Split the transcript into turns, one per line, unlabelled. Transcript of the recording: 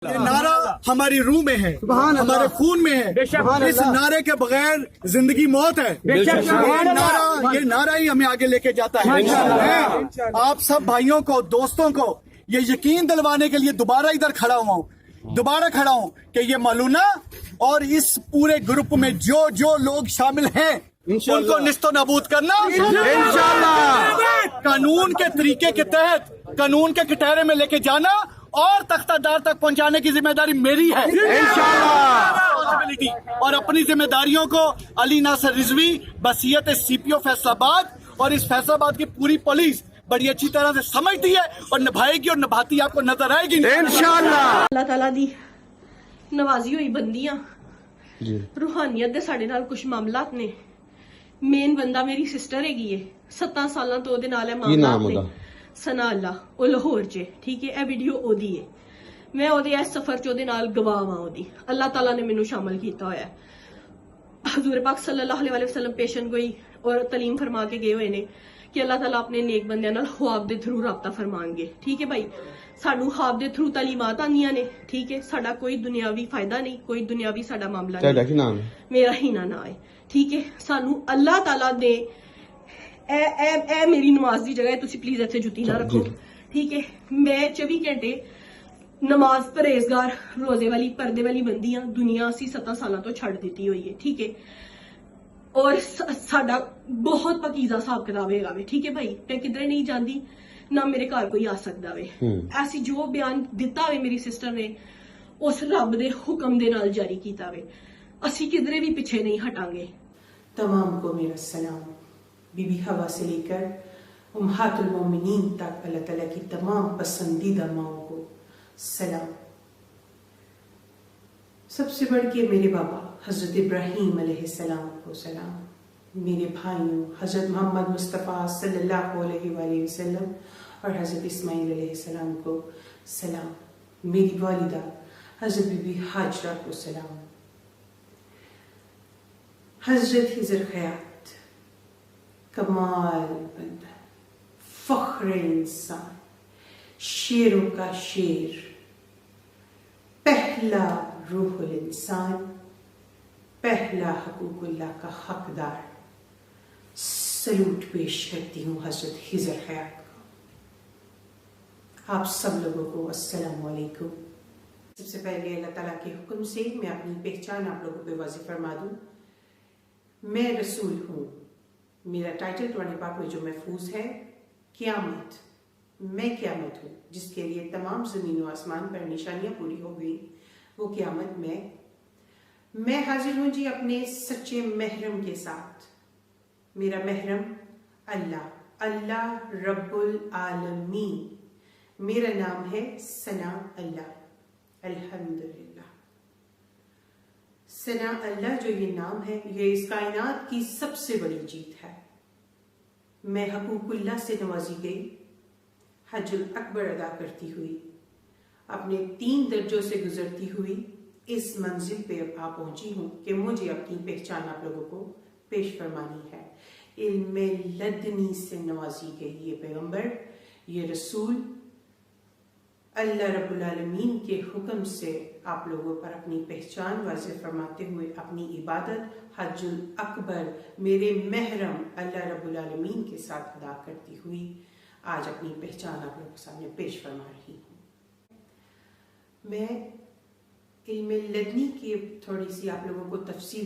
یہ نعرہ ہماری روح میں ہے، ہمارے خون میں ہے، اس نعرے کے بغیر زندگی موت ہے۔ یہ نعرہ ہی ہمیں آگے لے کے جاتا ہے۔ میں آپ سب بھائیوں کو، دوستوں کو یہ یقین دلوانے کے لیے دوبارہ ادھر کھڑا ہوں کہ یہ مولونا اور اس پورے گروپ میں جو لوگ شامل ہیں ان کو نیست و نابود کرنا انشاءاللہ، قانون کے طریقے کے تحت قانون کے کٹہرے میں لے کے جانا اور تختہ دار تک پہنچانے کی ذمہ داری میری ہے انشاءاللہ۔ اور اپنی ذمہ داریوں کو علی ناصر رضوی بصیت سی پی او فیصل آباد اور اس فیصل آباد کی پوری پولیس بڑی اچھی طرح سے سمجھتی ہے اور نبھائے گی اور نبھاتی آپ کو نظر آئے گی انشاءاللہ۔
اللہ تعالیٰ دی نوازی ہوئی بندیاں روحانیت دے ساڈے نال کچھ معاملات نے۔ مین بندہ میری سسٹر ہے گی ہے، 7 سالاں تو دے نال معاملات نے۔ سنا اللہ او لاہور چ، ٹھیک ہے، اے ویڈیو او دی ہے، میں او دے اس سفر چ دے نال گواہ ہاں۔ او دی اللہ تعالیٰ نے مینوں شامل کیتا ہویا ہے۔ حضور پاک صلی اللہ علیہ وسلم پیشن گوئی اور تعلیم فرما کے گئے ہوئے نے کہ اللہ تعالیٰ اپنے نیک بندیاں نال خواب دے تھرو رابطہ فرمان گے، ٹھیک ہے بھائی۔ سانو خواب دے تھرو تعلیمات آندیاں نے، ٹھیک ہے، ساڈا کوئی دنیاوی فائدہ نہیں، کوئی دنیاوی ساڈا معاملہ نہیں، میرا ہی نہ ہے، ٹھیک ہے۔ سانو اللہ تعالیٰ دے اے میری نماز دی جگہ ہے، تسی پلیز ایتھے جُتی نہ رکھو، ٹھیک ہے۔ میں 24 گھنٹے نماز پرہیزگار روزے والی پردے والی بندی ہاں، دنیا اسی 7 سالاں تو چھڑ دیتی ہوئی ہے، ٹھیک ہے۔ اور ساڈا بہت پکیزہ حساب کتاب ہے گا، ٹھیک ہے بھائی۔ میں کدھر نہیں جاندی، نہ میرے گھر کوئی آ سکتا وے۔ ایسی جو بیان دتا ہوئے میری سسٹر نے اس رب دے حکم دے نال جاری کیتا وے، اسی کدھرے بھی پیچھے نہیں ہٹاں گے۔
تمام کو میرا سلام۔ بی بی حوا سے لے کر امہات المومنین تک اللہ تعالیٰ کی تمام پسندیدہ ماؤں کو سلام۔ سب سے بڑھ کے میرے بابا حضرت ابراہیم علیہ السلام کو سلام۔ میرے بھائیوں حضرت محمد مصطفیٰ صلی اللہ علیہ وآلہ وسلم اور حضرت اسماعیل علیہ السلام کو سلام۔ میری والدہ حضرت بی بی ہاجرہ کو سلام۔ حضرت خضر خیات کمال بندہ، فخر انسان، شیروں کا شیر، پہلا روح الانسان، پہلا حقوق اللہ کا حقدار، سلوٹ پیش کرتی ہوں حضرت خضر خیات کو۔ آپ سب لوگوں کو السلام علیکم۔ سب سے پہلے اللہ تعالیٰ کے حکم سے میں اپنی پہچان آپ لوگوں پہ واضح فرما دوں۔ میں رسول ہوں، میرا ٹائٹل قرآن پاک میں جو محفوظ ہے، قیامت، میں قیامت ہوں، جس کے لیے تمام زمین و آسمان پر نشانیاں پوری ہو گئی، وہ قیامت میں حاضر ہوں جی اپنے سچے محرم کے ساتھ۔ میرا محرم اللہ رب العالمین، میرا نام ہے ثنا اللہ، الحمدللہ۔ ثنا اللہ جو یہ نام ہے، یہ اس کائنات کی سب سے بڑی جیت ہے۔ میں حقوق اللہ سے نوازی گئی، حج الاکبر ادا کرتی ہوئی، اپنے 3 درجوں سے گزرتی ہوئی اس منزل پہ آ پہنچی ہوں کہ مجھے اپنی پہچان آپ لوگوں کو پیش فرمانی ہے۔ علم لدنی سے نوازی گئی یہ پیغمبر، یہ رسول، اللہ رب العالمین کے حکم سے آپ لوگوں پر اپنی پہچان واضح فرماتے ہوئے اپنی عبادت حج الاکبر میرے محرم اللہ رب العالمین کے ساتھ ادا کرتی ہوئی آج اپنی پہچان آپ لوگوں کے سامنے پیش فرما رہی ہوں۔ میں علم لدنی کی تھوڑی سی آپ لوگوں کو تفصیل